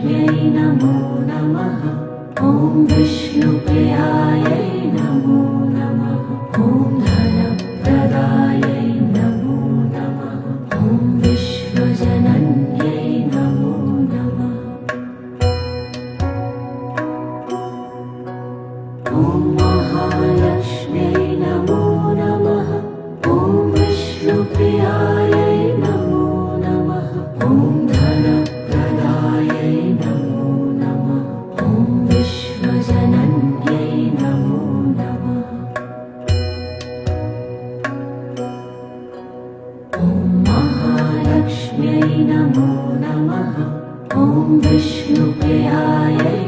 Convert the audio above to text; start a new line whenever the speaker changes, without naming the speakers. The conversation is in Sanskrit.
महालक्ष्म्यै नमो नमः। ॐ विष्णुप्रियायै नमो नमः। ॐ धनप्रदायै नमो नमः। ॐ विश्वजनन्यै नमो नमः। ॐ महालक्ष्म्यै नमो नमः। ॐ विष्णुप्रियायै नमो नमः। ॐ धनप्रदायै नमो नमः। ॐ विश्वजनन्यै नमो नमः। ॐ महालक्ष्म्यै नमो नमः। ॐ विष्णुप्रियायै